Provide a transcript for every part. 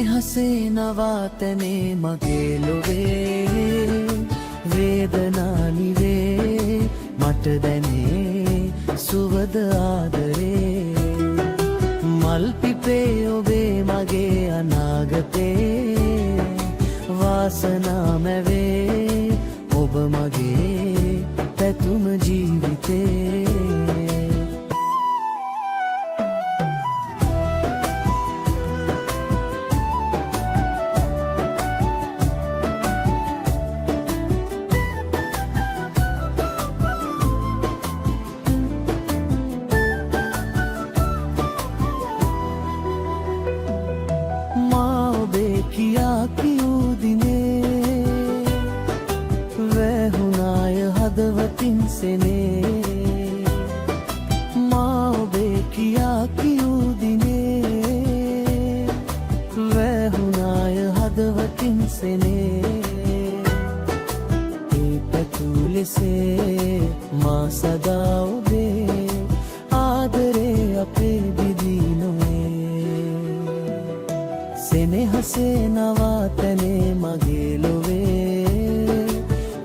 සෙනෙහසේ නවාතනේ මගේ ලොවේ වේදනා නිවේ මට දැනේ සුවද ආදරේ මල් පිපේ ඔබේ මගේ අනාගතේ වාසනා මැවේ ඔබ මගේ පැතුම ජීවිතේ කියා කියූ දිනේ වැහුණාය හදවතින් සෙනේ මා ඔබේ කියා කියූ දිනේ වැහුණාය හදවතින් සෙනේ ඒ පැතුූ ලෙසේ මා සදා ඔබේ ආදරේ අපේ බිදී නොවේ සෙනෙහසේ නවාතනේ මගේ ලොවේ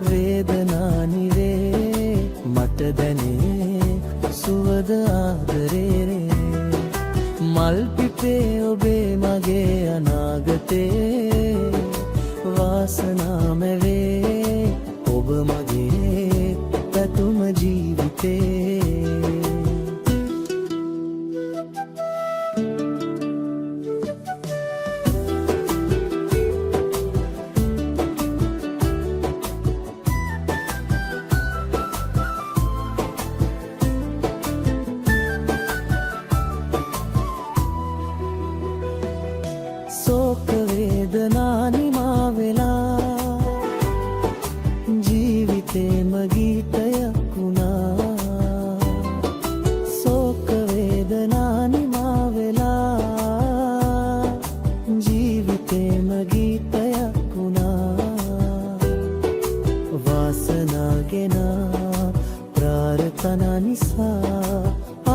වේදනා නිවේ මට දැනේ සුවද ආදරේ මල් පිපේ ඔබේ මගේ අනාගතේ වාසනා මැවේ ඔබ මගේ පැතුම ජීවිතේ සෝක වේදනා නිමා වෙලා ජීවිතේම ගීතයක් වුණා සෝක වේදනා නිමා වෙලා ජීවිතේම ගීතයක් වුණා වාසනාගෙන ප්‍රාර්ථනා නිසා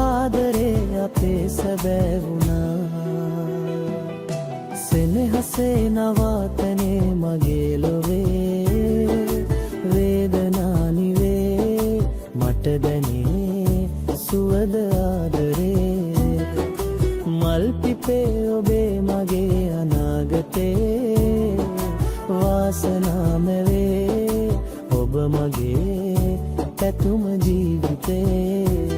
ආදරේ අපේ සැබෑ වුණා සෙනෙහසේ නවාතනේ මගේ ලොවේ වේදනා නිවේ මට දැනේ සුවද ආදරේ මල් පිපේ ඔබේ මගේ අනාගතේ වාසනා මැවේ ඔබ මගේ පැතුම ජීවිතේ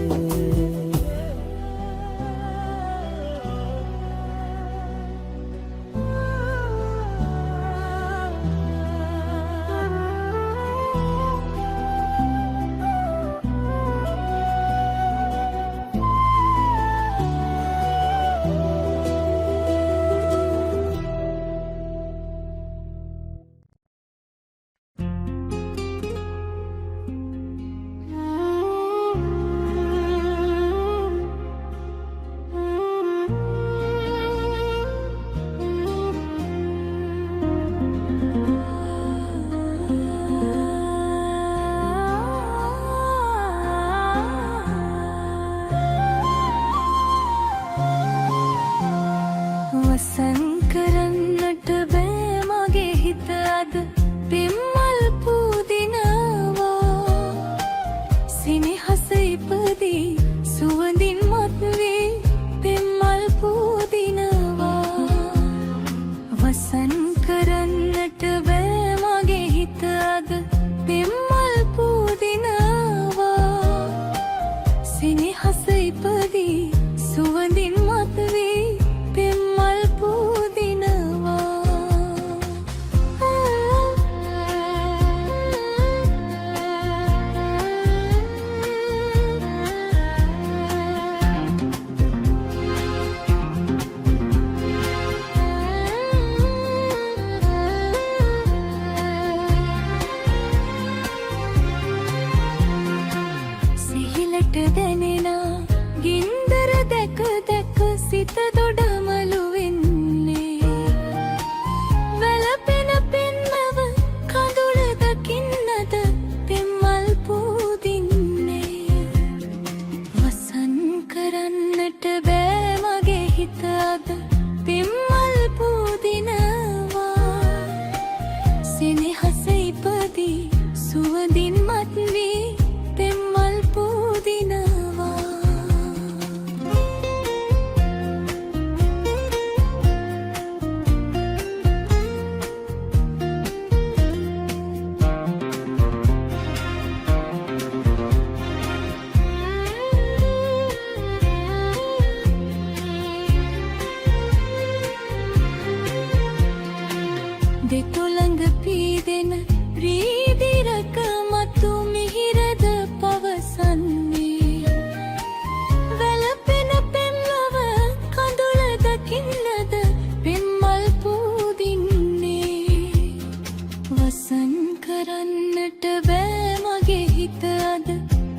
කරන්නට බෑ මගේ හිත අද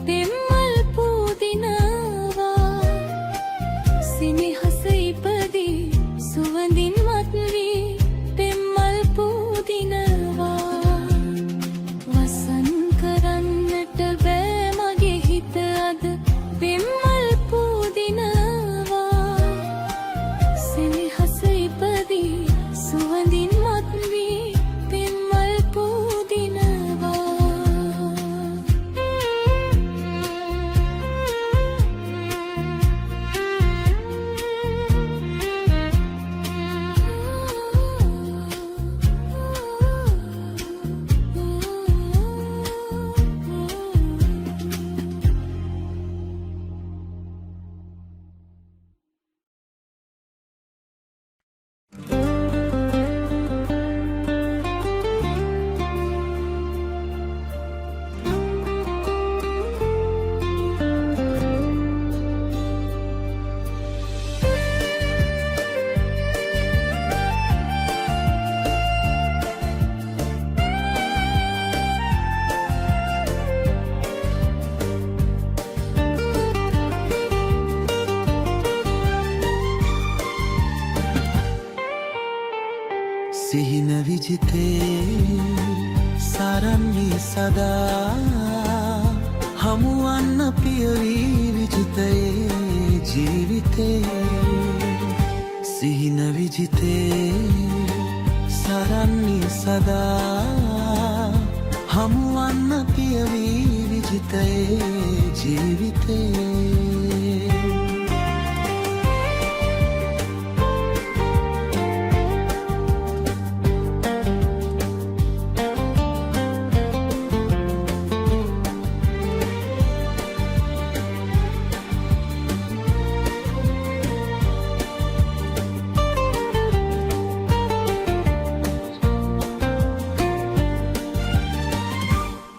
පෙම්මල් පූදිනවා සිනහස ඉපදී සුවඳින් මත් වී පෙම්මල් පූදිනවා වසන් කරන්නට බෑ මගේ හිත අද පෙම්මල් පූදිනවා සිනහස ඉපදී සුවඳින් මත් වී පෙම්මල් පූදිනවා සිහින විජිතේ සරන්නේ සදා හමුවන්න පියවී විජිතයේ ජීවිතේ සිහින විජිතේ සරන්නේ සදා හමුවන්න පියවී විජිතයේ ජීවිතේ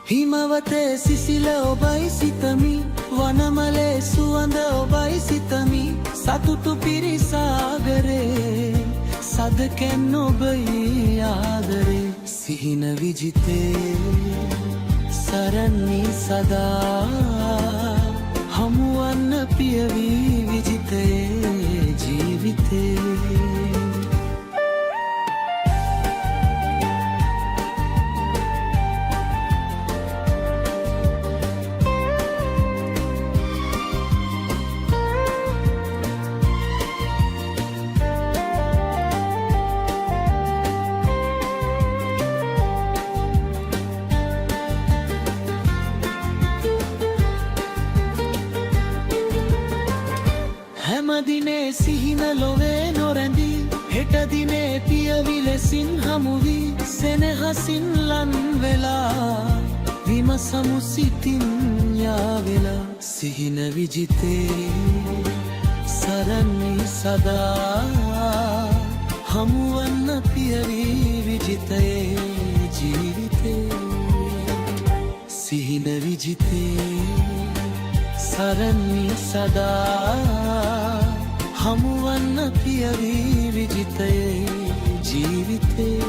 හිමවතේ සිසිල ඔබයි සිතමි වනමලේ සුවඳ ඔබයි සිතමි සතුටු පිරිසාගරේ සදකැන් ඔබයි ආදරේ සිහින විජිතේ සරන්නේ සදා හමුවන්න පියවී විජිතයේ ජීවිතේ හැමදිනේ සිහින ලොවේ නොරැඳී හෙට දිනේ පියවි ලෙසින් හමුවී සෙනෙහසින් ලන් වෙලා විමසමු සිතින් යාවෙලා සිහින විජිතේ සරන්නේ සදා හමුවන්න පියවි විජිතයේ ජීවිතේ සිහින විජිතේ සරන්නේ සදා හමුවන්න පියවි විජිතයේ ජීවිතේ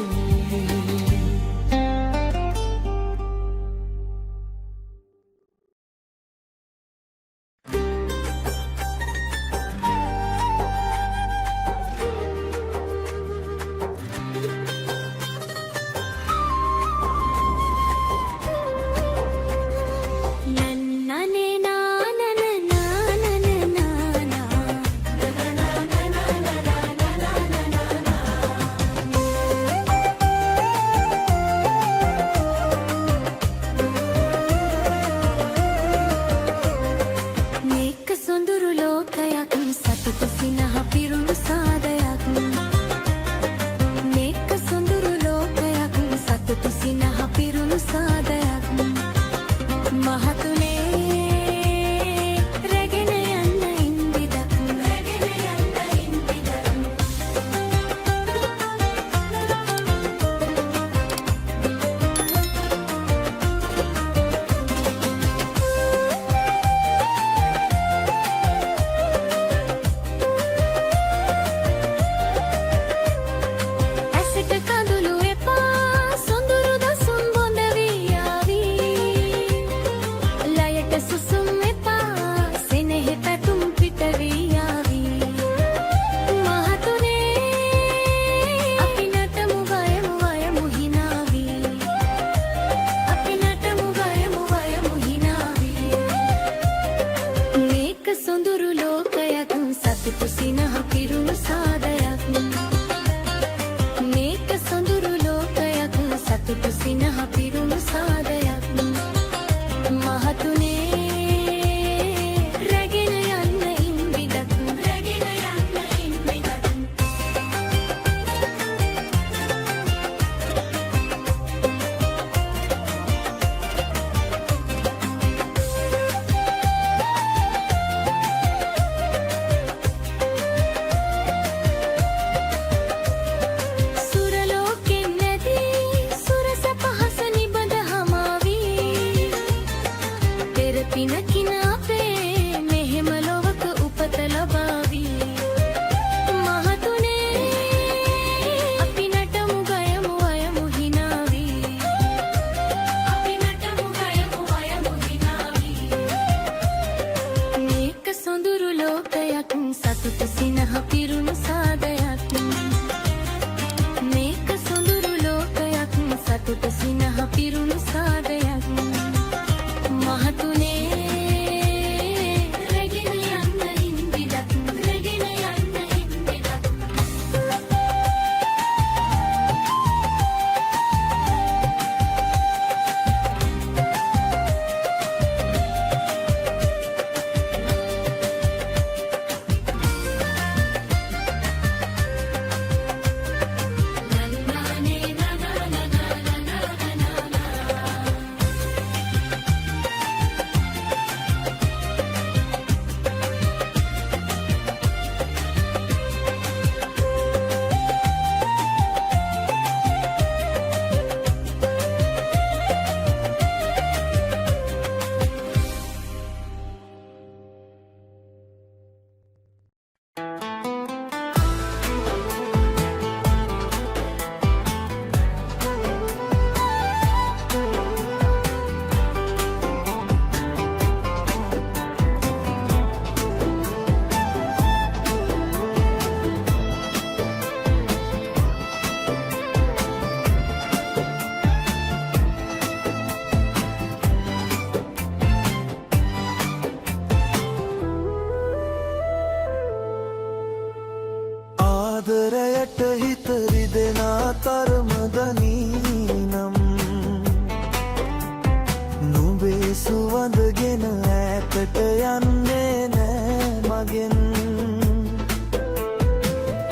සුවඳගෙන ඈතට යන්නේ නෑ මගෙන්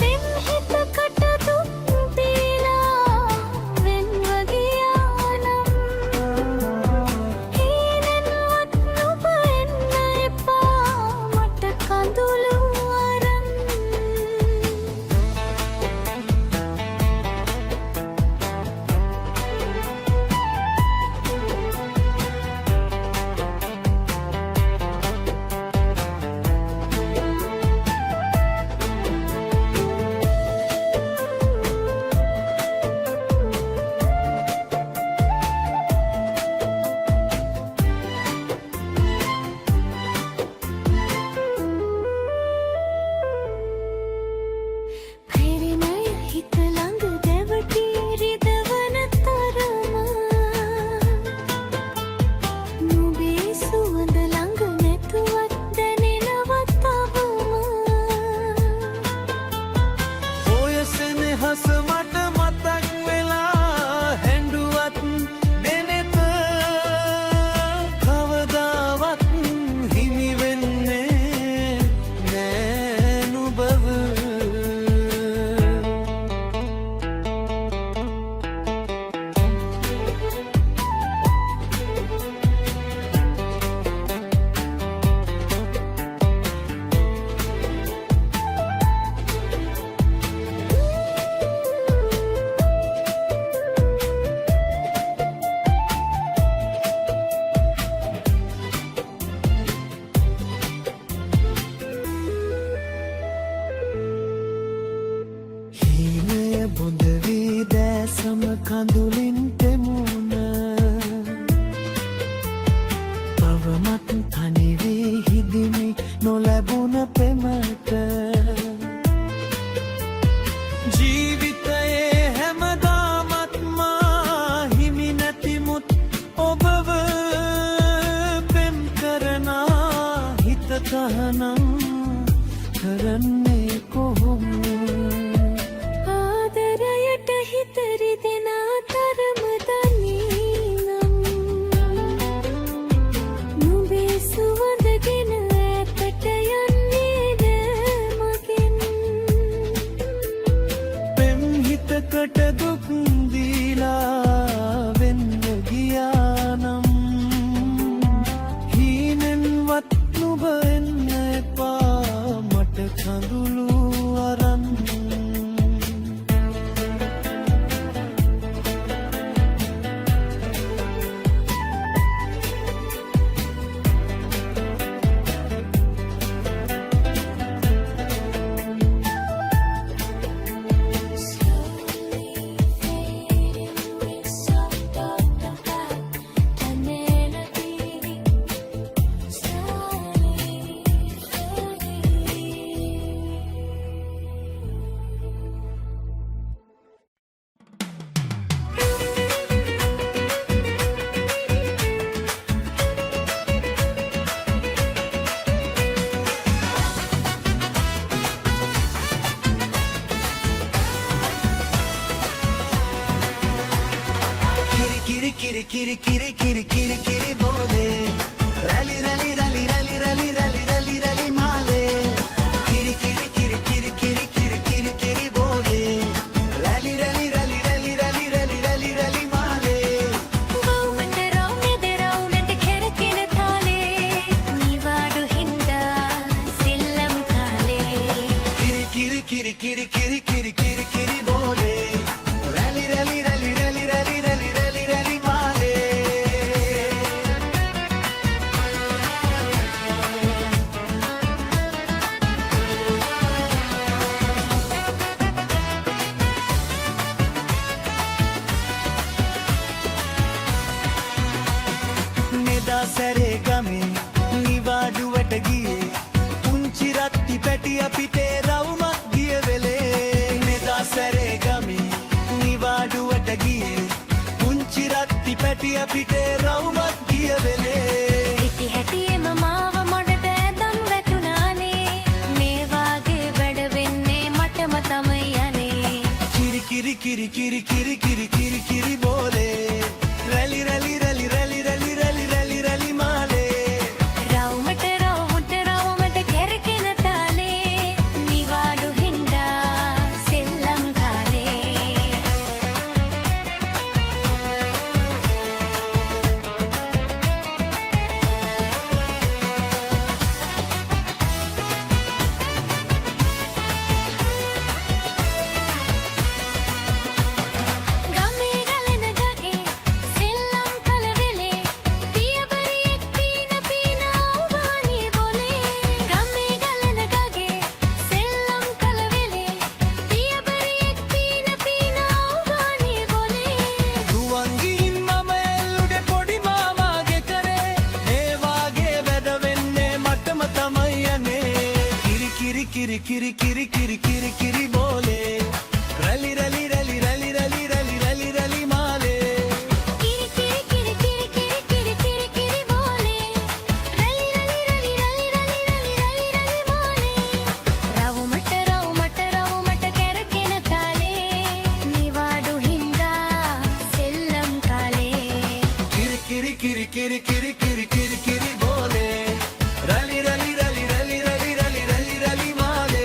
පෙම්හිතකට දුක් දීලා වෙන්ව ගියා නම් හීනෙන්වත් නුඹ එන්න එපා මට කඳුළු අරන් හස මට මතක් වෙලා හැඬුවත් දෙනෙත කවදාවත් හිමි වෙන්නේ නෑ නුඹව බොඳ වී දැසම කඳුලින් තෙමුණ තවමත් තනි වී හිදිමි නොලැබුණ පෙමට ජීවිතයේ හැමදාමත් මා හිමි නැතිමුත් ඔබව පෙම් කරනා හිත තහනම් කරන්නේ කොහොමද ආදරයට හිත රිදෙන තරම දනී නම් නුඹේ සුවඳගෙන ඈතට යන්නේද මගෙන් පෙම් හිතකට දුක් දීලා වෙන්න ගියා නම් හීනෙන්වත් නුඹ එන්න එපා මට කඳුළු අරන් Kiri kiri kiri kiri kiri kiri bole rally rally rally rally rally rally rally rally male kiri kiri kiri kiri kiri kiri kiri kiri bole rally rally rally rally rally rally rally rally male බවුමට රවුමෙද කෙරකින තාලේ නිවාඩු හින්දා සෙල්ලම් කාලේ kiri kiri kiri kiri kiri kiri kiri bole rally rally rally rally rally rally rally rally male මෙදා සැරේ ගමේ නිවාඩුවට ගියේ පුංචි රත්ති පැටිය පිටේ රවුමක් ගිය වෙලේ මෙදා සැරේ ගමේ නිවාඩුවට ගියේ පුංචි රත්ති පැටිය පිටේ රවුමක් ගිය වෙලේ හිටි හැටියෙම මාව මොඩට ඇදන් වැටුණානේ මේ වාගේ වැඩ වෙන්නේ මටම තමයි යන්නේ kiri kiri kiri kiri kiri kiri kiri kiri bole rally rally rally rally rally rally rally rally किरी किरी किरी किरी किरी किरी बोले रली रली रली रली रली रली रली रली माले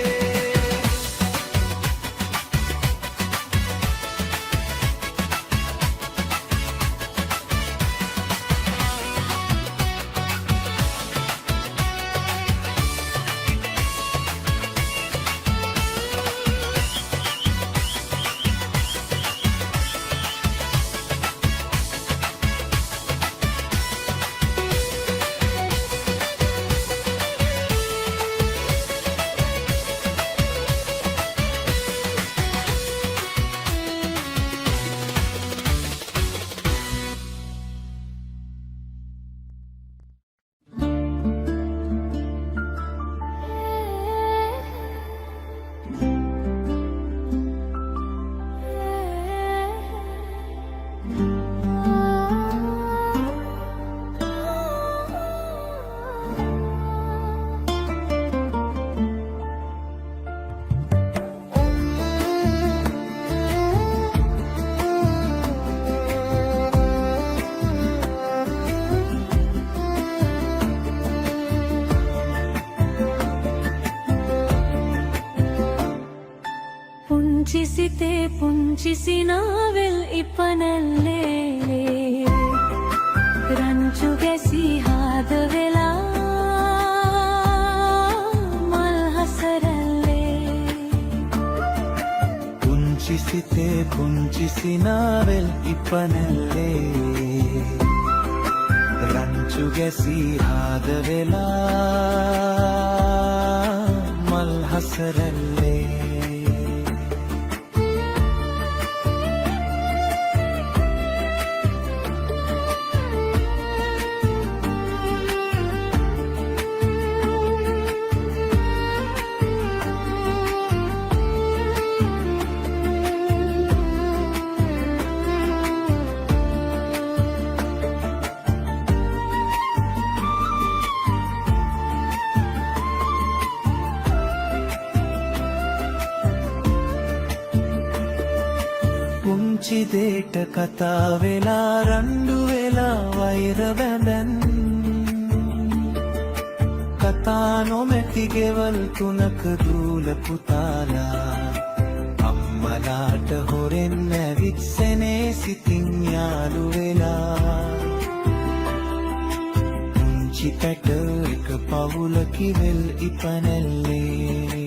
පුංචිසිතේ පුංචිසිනාවෙල් ඉපනැල්ලේ රංචු ගැසී හාද වෙලා මල් හසරැල්ලේ පුංචි සිතේ පුංචි සිනාවෙල් ඉපනැල්ලේ රංචු ගැසී හාද වෙලා මල් හසරැල්ලේ පුංචි දේට කතා වෙලා රණ්ඩු වෙලා වෛර බැඳන් කතා නොමැති ගෙවල් තුනක දූල පුතාලා අම්මලාට හොරෙන් ඇවිත් සෙනේ සිතින් යාළු වෙලා පුංචි පැට එක පවුලකිවෙල් ඉපනැල්ලේ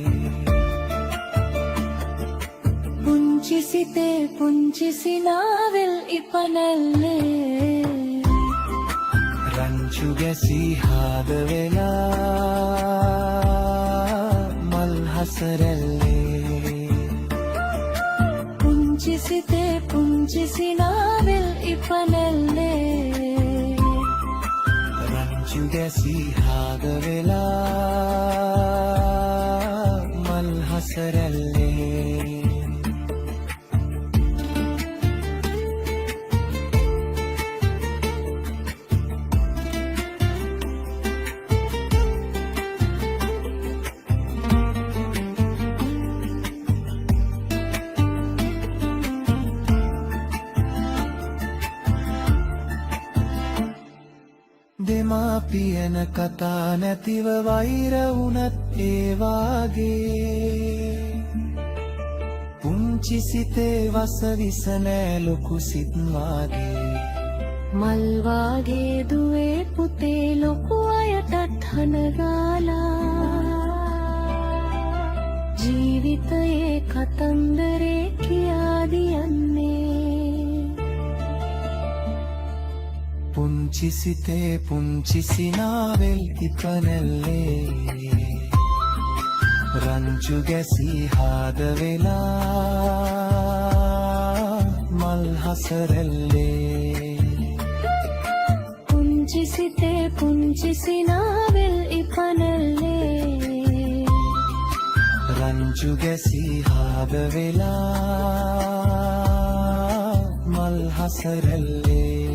පුංචිසිතේ පුංචිසිනාවෙල් ඉපනැල්ලේ රංචු ගැසී හාද වෙලා මල් හසරැල්ලේ පුංචිසිතේ පුංචිසිනාවෙල් ඉපනැල්ලේ රංචු ගැසී හාද වෙලා මල් හසරැල්ලේ දෙමාපියන කතා නැතිව වෛර වුණත් ඒවාගේ පුංචි සිතේ වසවිස නෑ ලොකු සිත් වාගේ මල් වාගේ දුවේ පුතේ ලොකු අයටත් හනගාලා ජීවිතයේ කතන්දරේ කියා දියන්නේ පුංචි සිතේ පුංචි සිනාවෙල් ඉපනැල්ලේ රංචු ගැසී හාද වෙලා මල් හසරැල්ලේ පුංචිසිතේ පුංචිසිනාවෙල් ඉපනැල්ලේ රංචු ගැසී හාද වෙලා මල් හසරැල්ලේ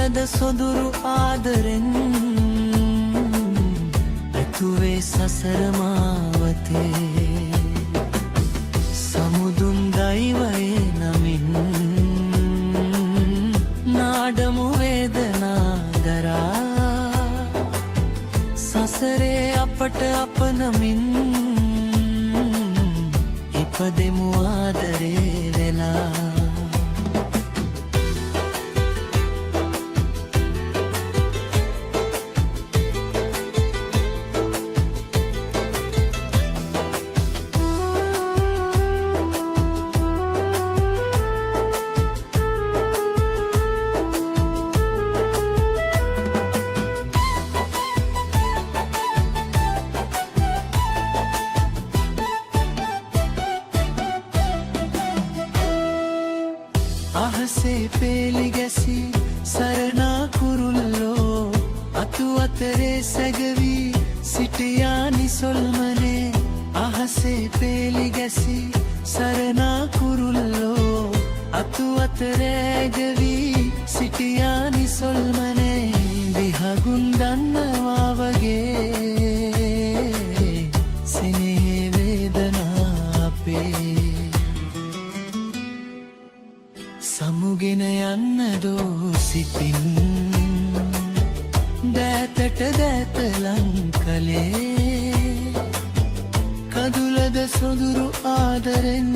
කදුලද සොදුරු ආදරෙන් ඇතුවේ සසර මාවතේ සමුදුන් දෛවයේ නමින් නාඩමු වේදනා දරා සසරේ අපට අප නමින් ඉපදෙමු ආදරේ වෙලා අහසේ පේලි ගැසි සරණා කුරුල්ලෝ අතු අතරේ සැගවී සිටියා නිසොල්මනේ අහසේ පේලි ගැසි සරණා කුරුල්ලෝ අතු අතරේ ගැවී සිටියා නිසොල්මනේ විහගුන් දන්නවා වගේ සෙනෙහේ වේදනා අපේ සමුගෙන යන්න දෝ සිතින් දෑතට දෑත ලං කළේ කදුලද සොදුරු ආදරෙන්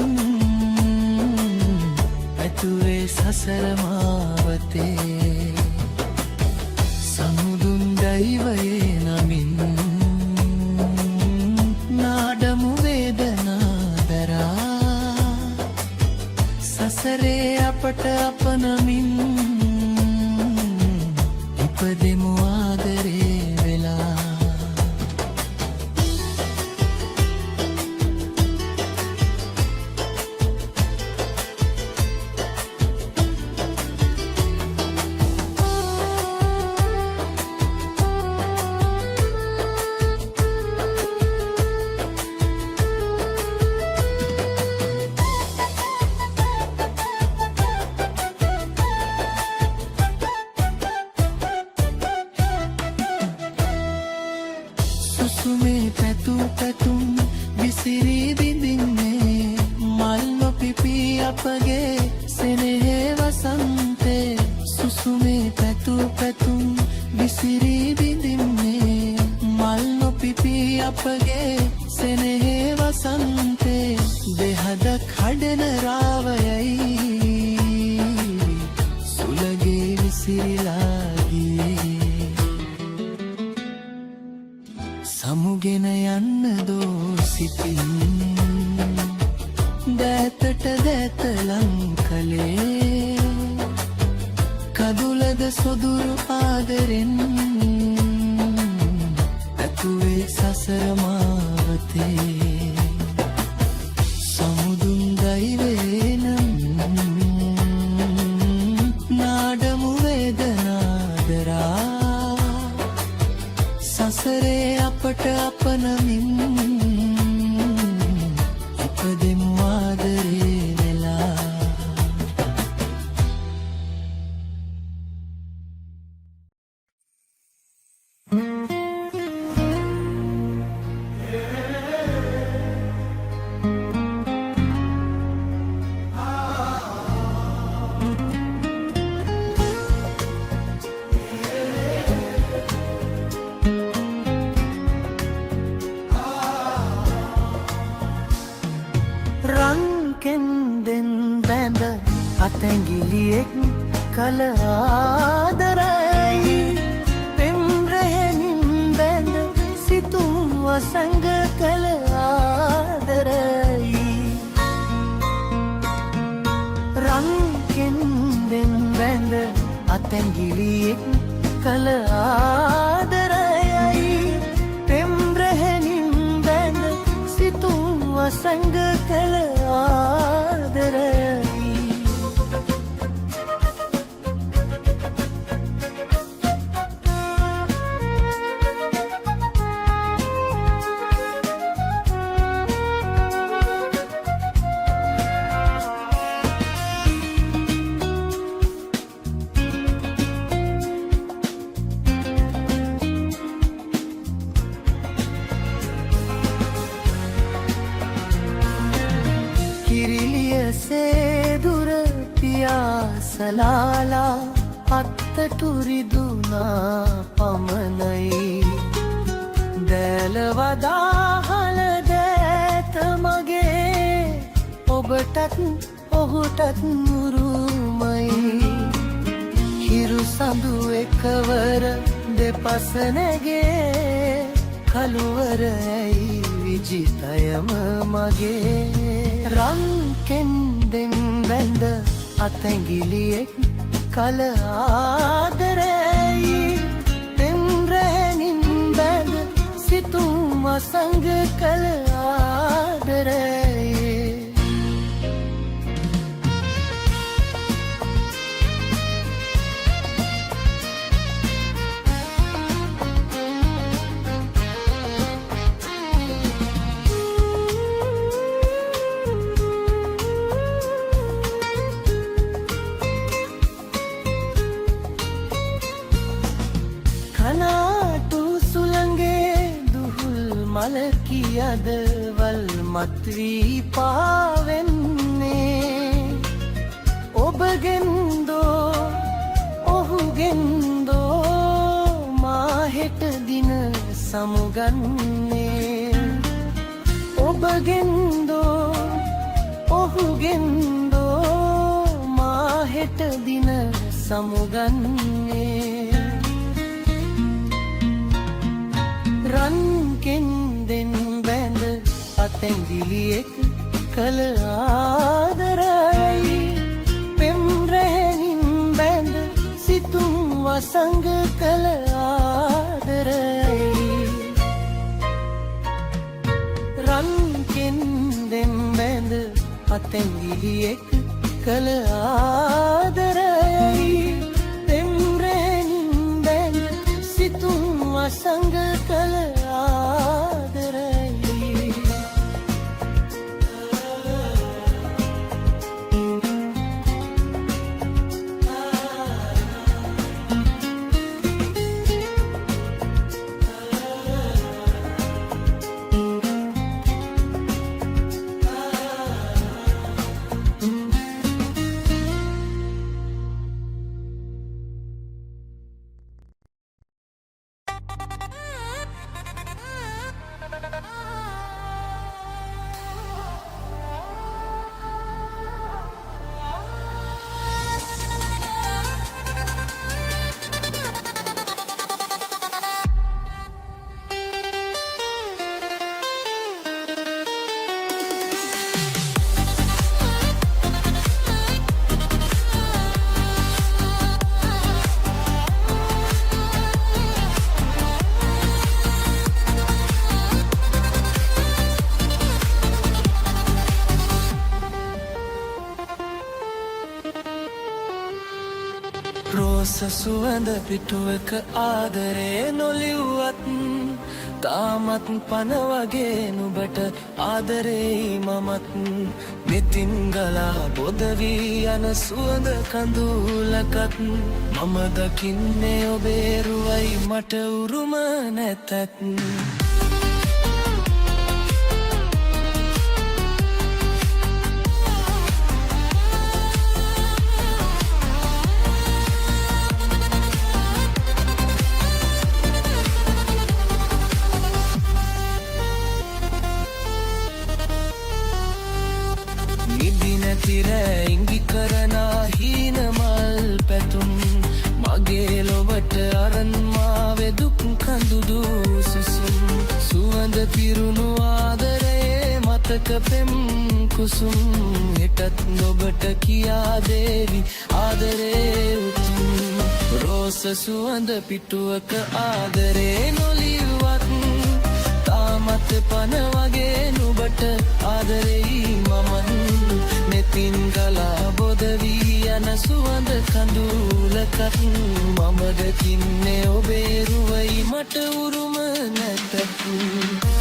ඇතුවේ සසර මාවතේ සමුදුන් දෛවයේ නමින් නාඩමු වේදනා දරා සසරේ අපට අප නමින් ඉපදෙමු ආදරේ වෙලා සුසුමේ පැතු පැතුම් විසිරී බිඳින්නේ මල් නොපිපී අපගේ සෙනෙහේ වසන්තේ සුසුමේ පැතු පැතුම් විසිරී බිඳින්නේ මල් නොපිපී අපගේ සෙනෙහේ වසන්තේ දෙහද කඩන රාවයයි සුලගේ විසිරිලා ගියේ සමුගෙන යන්න දෝ සිතින් දෑතට දෑත ලං කළේ කදුලද සොදුරු ආදරෙන් ඇතුවේ සසර මාවතේ සමුදුන් දෛවයේ නම් නාඩමු වේදනා දරා සසරේ අපට අප නමින් ඉපදෙමු ආදරේ වෙලා රංකෙන්දෙන් බැඳ අතැඟිලියෙක් කල ආදරයි පෙම්රහෙනින් බැඳ සිතුම් වසඟ කල ආදරයි රංකෙන්දෙන් බැඳ අතැඟිලියෙක් කල ආදරයයි පෙම්රහෙනින් බැඳ සිතුම් වසඟ කළ ආදරයයි සලාලා අත්තටුරිදුනා පමණයි දැලවදාහල දෑත මගේ ඔබටත් ඔහුටත් මුරුමයි හිරු සඳු එකවර දෙපස නැගේ කළුවර ඇයි විජිතයම මගේ රංකෙන්දෙන් වැඳ අතැඟිලියෙක් කල ආදරැයි පෙම්රැහෙනින් බැඳ සිතුම් අසංග කළ ආදරැයි කනාටු සුළඟේ දුහුල් මලකියද වල් මත්වී පාවෙන්නේ ඔබගෙන්දෝ ඔහුගෙන්දෝ මාහෙට දින සමුගන්නේ ඔබගෙන්දෝ ඔහුගෙන්දෝ මාහෙට දින සමුගන්නේ රන්කෙන්දෙන් බැඳ අතැඟිලියෙක් කළ ආදරයි පෙම්රැහෙනින් බැඳ සිතුම් වසංග කළ ආදරයි රන්කෙන්දෙන් බැඳ අතැඟිලියෙක් කළ ආදරයි පෙම්රැහෙනින් බැඳ සිතුම් වසංග කළ ආදරයි රෝස සුවඳ පිටුවක ආදරේ නොලිව්වත් තාමත් පන වගේ නුබට ආදරෙයි මමත් මෙතින් ගලා බොද වී යන සුවඳ කඳුලකත් මම දකින්නේ ඔබේ රුවයි මට උරුම නැතත් තිරෑ ඉංගි කරනා හීන මල් පැතුම් මගේ ලොවට අරන්මා වෙදුක් කඳුදු සුසුම් සුවඳ පිරුණු ආදරයේ මතක පෙම් කුසුම් හෙටත් නොබට කියා දේවි ආදරේ උතුම් රෝස සුවඳ පිටුවක ආදරේ නොලිව්වත් තාමත් පන වගේ නුබට ආදරෙයි මමන් නෙතින් ගලා බොද වී යන සුවඳ කඳුලකත් මම දකින්නේ ඔබේ රුවයි මට උරුම නැතත්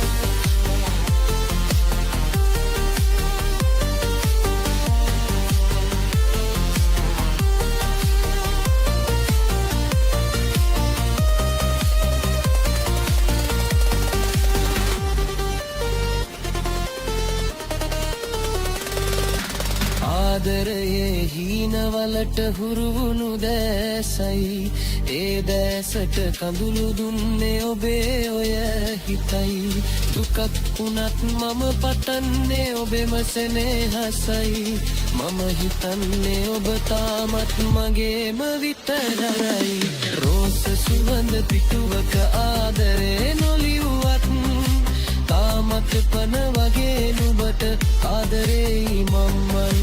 ආදරයේ හීනවල මලට හුරුවුණු දැසයි ඒ දැසට කඳුළු දුන්නේ ඔබේ ඔය හිතයි දුකක් වුණත් මම පතන්නේ ඔබෙම සෙනෙහසයි මම හිතන්නේ ඔබ තාමත් මගේම විතරයි රෝස සුවඳ පිටුවක ආදරේ නොලිව්වත් තාමත් පන වගේ නුඹට ආදරෙයි මම්මන්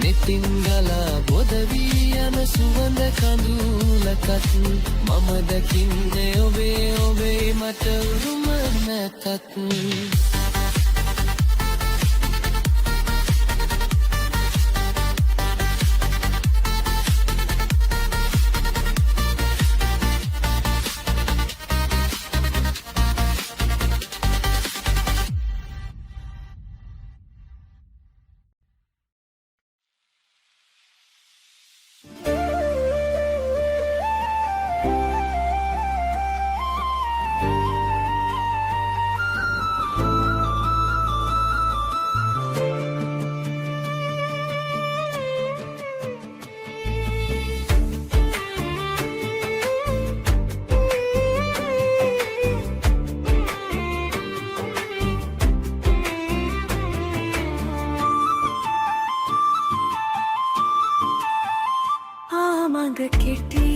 නෙතින් ගලා බොද වී යන සුවඳ කඳුලකත් මම දකින්නේ ඔබේ මට උරුම නැතත් මඟ කෙටි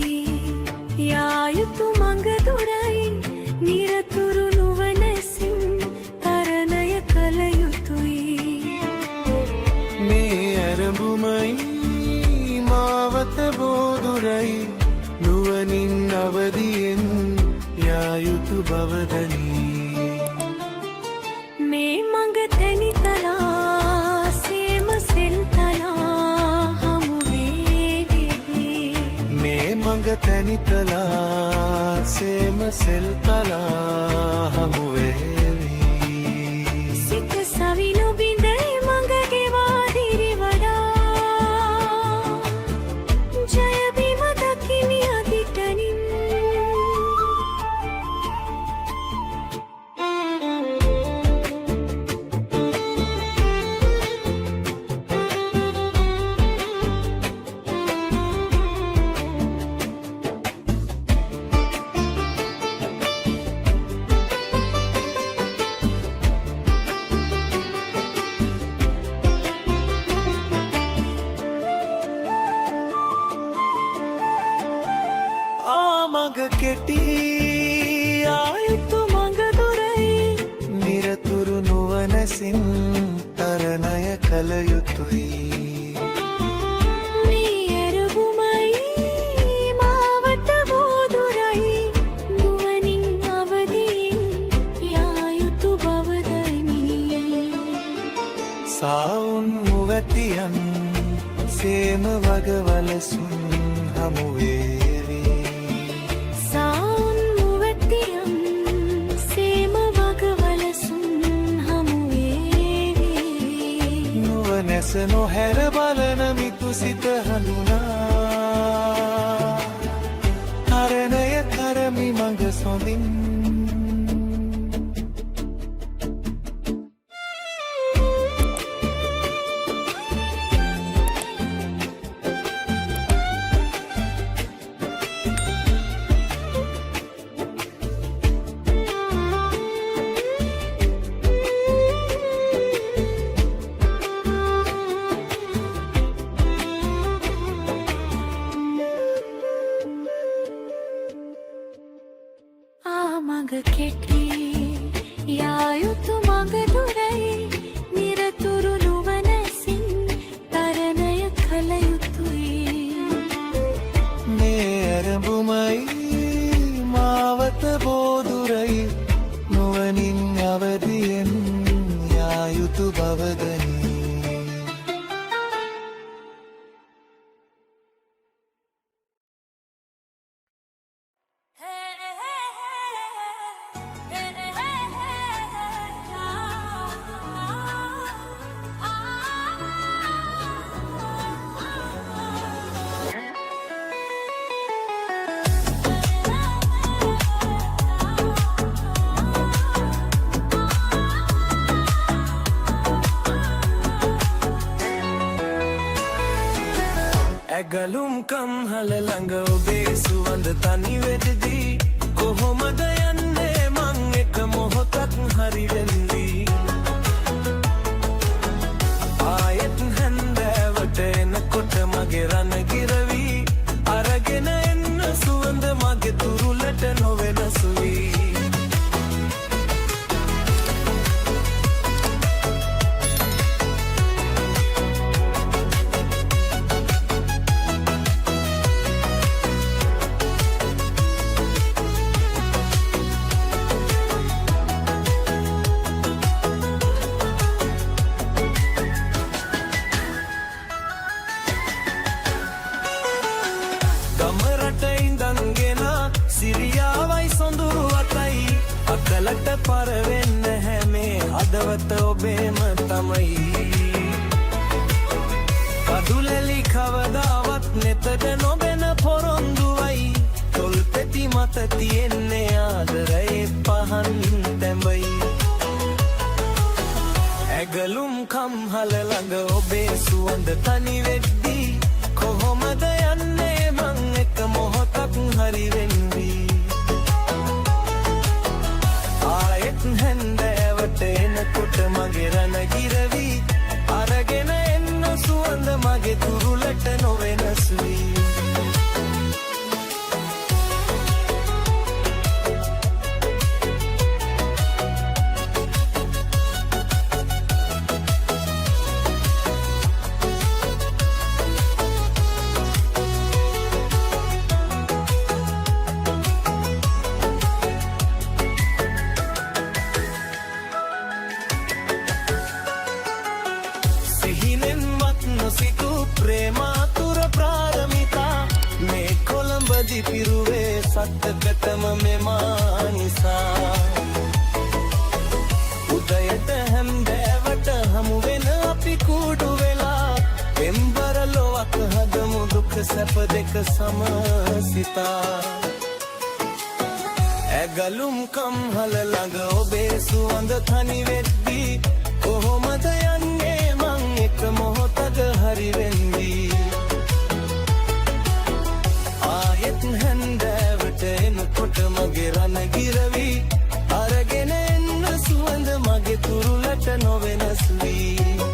යා යුතු මඟ දුරයි නිරතුරු නුවණැසින් තරණය කළ යුතුයි මේ අරඹුමයි මාවත බෝදුරයි නුවණින් අවදියෙන් යා යුතු බවදනී මේ මඟ තැනිතලා සේම සෙල්තලා හමු මඟ තැනිතලා සේම සෙල්තලා හමුවේවී සිත සවිනු බිඳයි මඟ ගෙවා දිරි වඩා ජය බිම දකිමි අදිටනින් මඟ කෙටි ආයුතු මඟ දුරයි නිරතුරු නුවණැසින් තරණය කළ යුතුයි මේ අරඹුමයි මාවත බෝදුරයි නුවණින් අවදියෙන් යා යුතු බවදයි සාවුන් මුවතියන් සේම වගවලසුන් හමුවේ නැස නොහැර බලන මිතු සිත හඳුනා තරණය කරමි මඟ සොඳින් මඟ කෙටි යා යුතු මඟ දුරයි නිරතුරු නුවණැසින් තරණය කළ යුතුයි මේ අරඹුමයි මාවත බෝදුරයි නුවණින් අවදියෙන් යා යුතු බවදනී ඇගලුම් කම්හල ළඟ ඔබේ සුවඳ තනි වෙද්දී කොහොමද යන්නේ මං එක මොහොතක් හරි වෙන්දී ආයෙත් හැන්දෑවට එනකොට මගේ රණ ගිරවි අරගෙන එන්න සුවඳ මගේ තුරුලට නොවෙනසු වී සිරියාවයි සොඳුරු අතයි අකලට පරවෙන්න හැමේ හදවත ඔබේම තමයි කදුලෙලි කවදාවත් නෙතට නොබෙන පොරොන්දුවයි තොල් පෙති මත තියෙන්නේ ආදරයේ පහන් තැඹයි ඇගලුම් කම්හල ළඟ ඔබේ සුවඳ තනි වෙද්දී කොහොමද යන්නේ මං එක මොහොතක් හරි වෙන්දී ආයෙත් හැන්දෑවට එනකොට මගේ රණ ගිරවි අරගෙන එන්න සුවඳ මගේ තුරුලට නොවෙනස් වී සිතු ප්‍රේමාතුර ප්‍රාරමිතා මේ කොළඹදි පිරුවේ සත්තකටම මෙමා නිසා උදයට හැම්දෑවට හමුවෙන අපි කූඩු වෙලා පෙම්බර ලොවක් හදමු දුක සැප දෙක සමසිතා ඇගලුම් කම්හල ළඟ ඔබේ සුවඳ තනි වෙද්දී කොහොමද යන්නේ මං එක මොහොතක හරි වෙන්දී ආයෙත් හැන්දෑවට එනකොට මගේ රණ ගිරවි අරගෙන එන්න සුවඳ මගේ තුරුලට නොවෙනස් වී